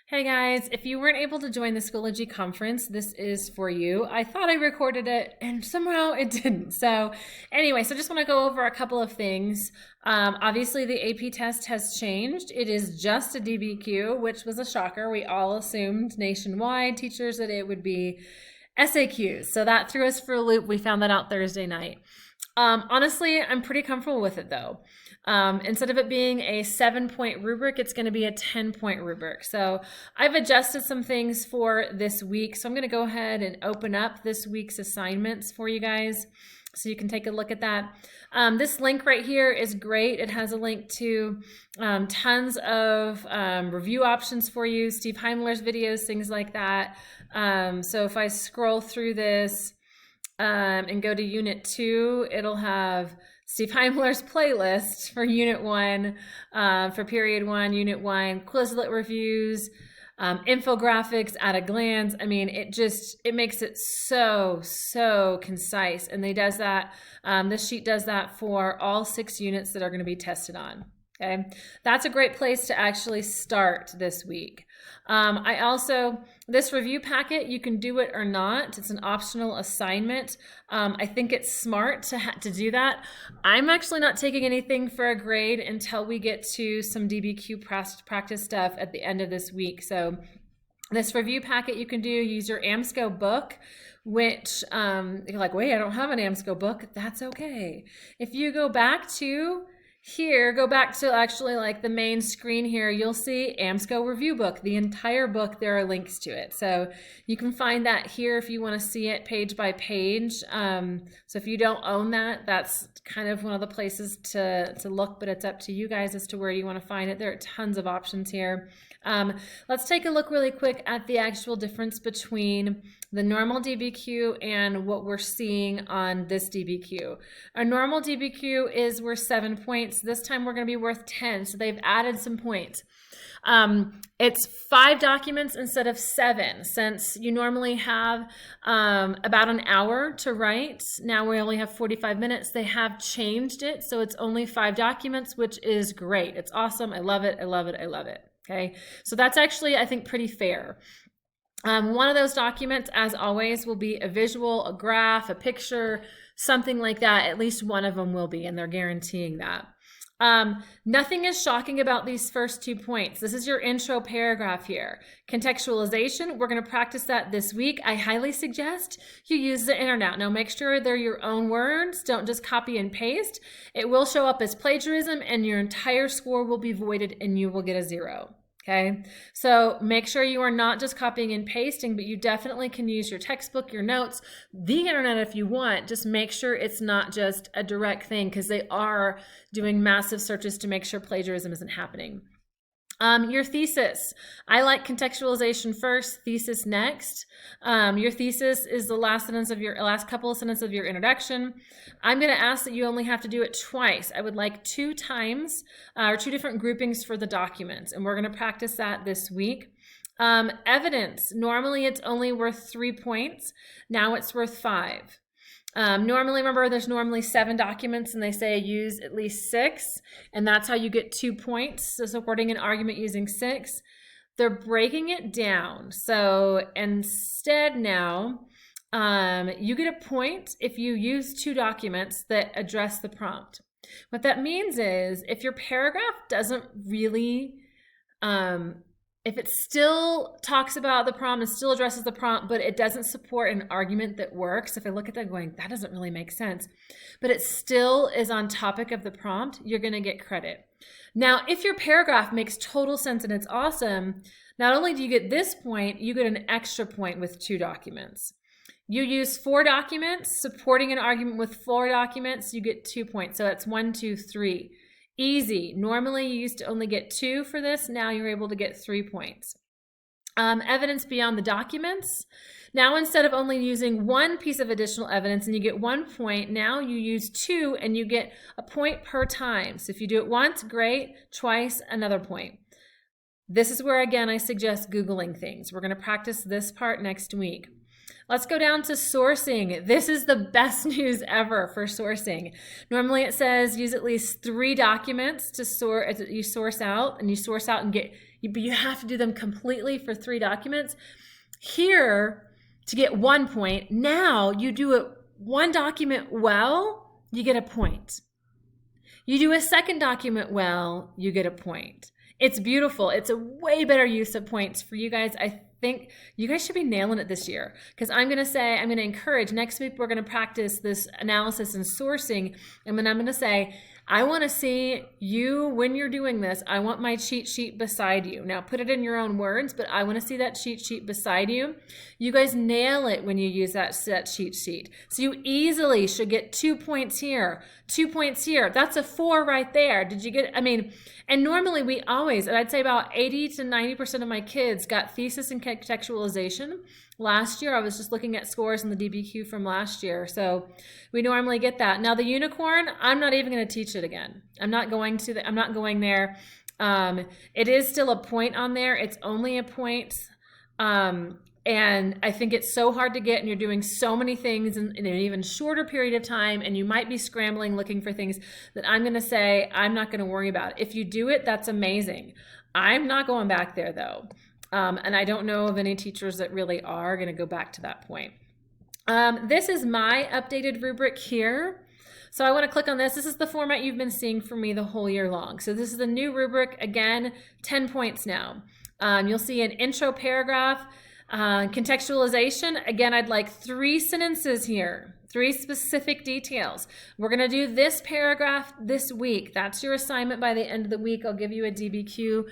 Hey guys, if you weren't able to join the Schoology conference, this is for you. I thought I recorded it and somehow it didn't. So anyway, just want to go over a couple of things. Obviously the AP test has changed. It is just a DBQ, which was a shocker. We all assumed nationwide teachers that it would be SAQs. So that threw us for a loop. We found that out Thursday night. Honestly, I'm pretty comfortable with it though. Instead of it being a 7-point rubric, it's going to be a 10-point rubric. So I've adjusted some things for this week. So I'm going to go ahead and open up this week's assignments for you guys so you can take a look at that. This link right here is great. It has a link to tons of review options for you, Steve Heimler's videos, things like that. So if I scroll through this and go to Unit 2, it'll have Steve Heimler's playlist for Unit 1, for Period 1, Unit 1, Quizlet reviews, infographics at a glance. I mean, it makes it so concise. And does that, this sheet does that for all 6 units that are going to be tested on. Okay, that's a great place to actually start this week. This review packet, you can do it or not. It's an optional assignment. I think it's smart to do that. I'm actually not taking anything for a grade until we get to some DBQ practice stuff at the end of this week. So this review packet you can use your AMSCO book, which you're like, wait, I don't have an AMSCO book. That's okay. If you go back to actually like the main screen here, you'll see AMSCO review book, the entire book. There are links to it. So you can find that here if you want to see it page by page. So if you don't own that, that's kind of one of the places to look, but it's up to you guys as to where you want to find it. There are tons of options here. Let's take a look really quick at the actual difference between the normal DBQ and what we're seeing on this DBQ. Our normal DBQ is worth 7 points. This time we're going to be worth 10, so they've added some points. It's 5 documents instead of 7, since you normally have about an hour to write. Now we only have 45 minutes. They have changed it, so it's only 5 documents, which is great. It's awesome. I love it. I love it. I love it. Okay, so that's actually, I think, pretty fair. One of those documents, as always, will be a visual, a graph, a picture, something like that. At least one of them will be, and they're guaranteeing that. Nothing is shocking about these first 2 points. This is your intro paragraph here. Contextualization, we're going to practice that this week. I highly suggest you use the internet. Now make sure they're your own words. Don't just copy and paste. It will show up as plagiarism and your entire score will be voided and you will get a 0. Okay, so make sure you are not just copying and pasting, but you definitely can use your textbook, your notes, the internet if you want. Just make sure it's not just a direct thing, because they are doing massive searches to make sure plagiarism isn't happening. Your thesis. I like contextualization first, thesis next. Your thesis is the last couple of sentences of your introduction. I'm going to ask that you only have to do it twice. I would like 2 times or 2 different groupings for the documents, and we're going to practice that this week. Evidence. Normally it's only worth 3 points. Now it's worth 5. Normally, remember, there's normally 7 documents and they say use at least 6, and that's how you get 2 points. So supporting an argument using 6. They're breaking it down. So instead now, you get a point if you use 2 documents that address the prompt. What that means is if your paragraph doesn't really, if it still talks about the prompt and still addresses the prompt, but it doesn't support an argument that works, if I look at that going, that doesn't really make sense, but it still is on topic of the prompt, you're going to get credit. Now, if your paragraph makes total sense and it's awesome, not only do you get this point, you get an extra point with 2 documents. You use 4 documents, supporting an argument with 4 documents, you get 2 points. So it's 1, 2, 3. Easy. Normally you used to only get 2 for this. Now you're able to get 3 points. Evidence beyond the documents. Now instead of only using 1 piece of additional evidence and you get 1 point, now you use 2 and you get a point per time. So if you do it once, great. Twice, another point. This is where, again, I suggest Googling things. We're going to practice this part next week. Let's go down to sourcing. This is the best news ever for sourcing. Normally it says use at least 3 documents to source out, and you source out and but you have to do them completely for 3 documents. Here, to get 1 point, now you do it 1 document well, you get a point. You do a second document well, you get a point. It's beautiful. It's a way better use of points for you guys. I think you guys should be nailing it this year, because I'm going to encourage, next week we're going to practice this analysis and sourcing, and then I'm going to say, I want to see you, when you're doing this, I want my cheat sheet beside you. Now put it in your own words, but I want to see that cheat sheet beside you. You guys nail it when you use that cheat sheet. So you easily should get 2 points here, 2 points here. That's a 4 right there. Did you get, and normally and I'd say about 80 to 90% of my kids got thesis and contextualization. Last year, I was just looking at scores in the DBQ from last year. So we normally get that. Now the unicorn, I'm not even going to teach it again. I'm not going there. It is still a point on there. It's only a point. And I think it's so hard to get, and you're doing so many things in an even shorter period of time, and you might be scrambling looking for things, that I'm going to say I'm not going to worry about it. If you do it, that's amazing. I'm not going back there though. And I don't know of any teachers that really are going to go back to that point. This is my updated rubric here. So I want to click on this. This is the format you've been seeing from me the whole year long. So this is the new rubric, again, 10 points now. You'll see an intro paragraph, contextualization. Again, I'd like 3 sentences here. 3 specific details. We're going to do this paragraph this week. That's your assignment by the end of the week. I'll give you a DBQ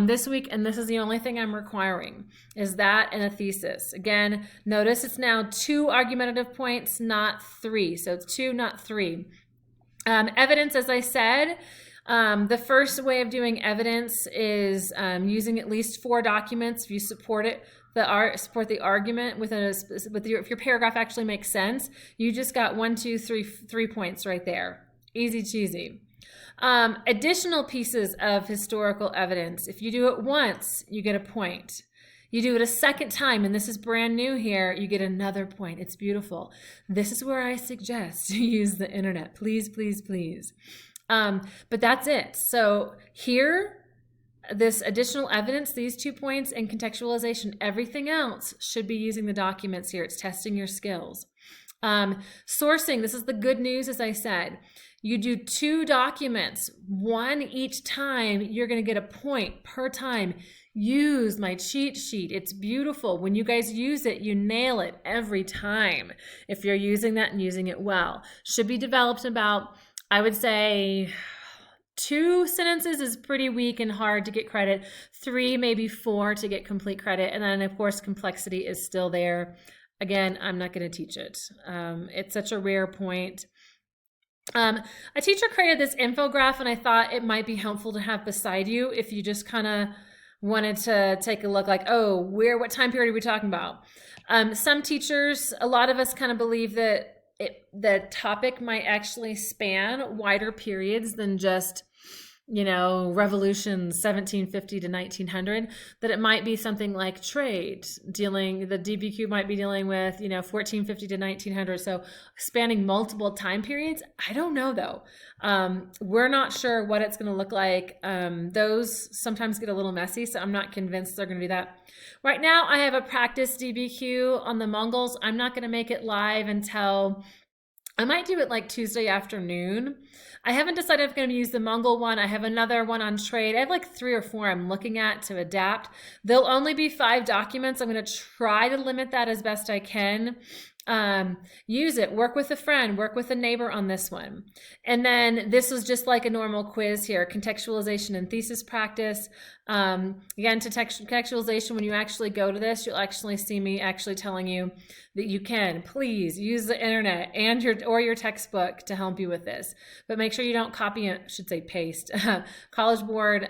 this week, and this is the only thing I'm requiring, is that and a thesis. Again, notice it's now 2 argumentative points, not 3. So it's 2, not 3. Evidence, as I said, the first way of doing evidence is using at least 4 documents. If you support it, support the argument if your paragraph actually makes sense, you just got 1, 2, 3 points right there. Easy cheesy. Additional pieces of historical evidence. If you do it once, you get a point. You do it a second time, and this is brand new here, you get another point. It's beautiful. This is where I suggest you use the internet. Please, please, please. But that's it. So here, this additional evidence, these 2 points, and contextualization, everything else should be using the documents here. It's testing your skills. Sourcing, this is the good news, as I said. You do 2 documents, 1 each time, you're going to get a point per time. Use my cheat sheet. It's beautiful. When you guys use it, you nail it every time. If you're using that and using it well. Should be developed in about, I would say, 2 sentences is pretty weak and hard to get credit. 3, maybe 4 to get complete credit. And then, of course, complexity is still there. Again, I'm not going to teach it. It's such a rare point. A teacher created this infographic, and I thought it might be helpful to have beside you if you just kind of wanted to take a look, like, oh, what time period are we talking about? Some teachers, a lot of us kind of believe that the topic might actually span wider periods than just, revolution 1750 to 1900, that it might be something like trade, the DBQ might be dealing with, 1450 to 1900. So spanning multiple time periods. I don't know though. We're not sure what it's going to look like. Those sometimes get a little messy, so I'm not convinced they're going to do that. Right now, I have a practice DBQ on the Mongols. I'm not going to make it live until, I might do it like Tuesday afternoon. I haven't decided if I'm going to use the Mongol one. I have another one on trade. I have like 3 or 4 I'm looking at to adapt. There'll only be 5 documents. I'm going to try to limit that as best I can. Use it, work with a friend, work with a neighbor on this one. And then this was just like a normal quiz here, contextualization and thesis practice. Again, contextualization, when you actually go to this, you'll actually see me actually telling you that you can please use the internet and your textbook to help you with this. But make sure you don't copy it, I should say paste. College Board,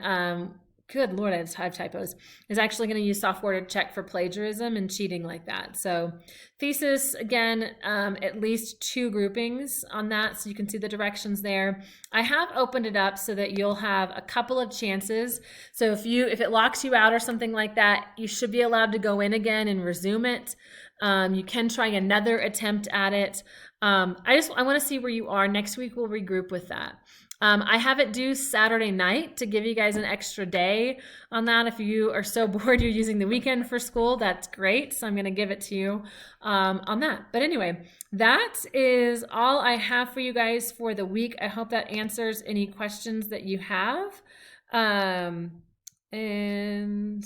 good Lord, I have typos, is actually going to use software to check for plagiarism and cheating like that. So thesis, again, at least 2 groupings on that, so you can see the directions there. I have opened it up so that you'll have a couple of chances. So if it locks you out or something like that, you should be allowed to go in again and resume it. You can try another attempt at it. I want to see where you are. Next week we'll regroup with that. I have it due Saturday night to give you guys an extra day on that. If you are so bored you're using the weekend for school, that's great. So I'm going to give it to you on that. But anyway, that is all I have for you guys for the week. I hope that answers any questions that you have. And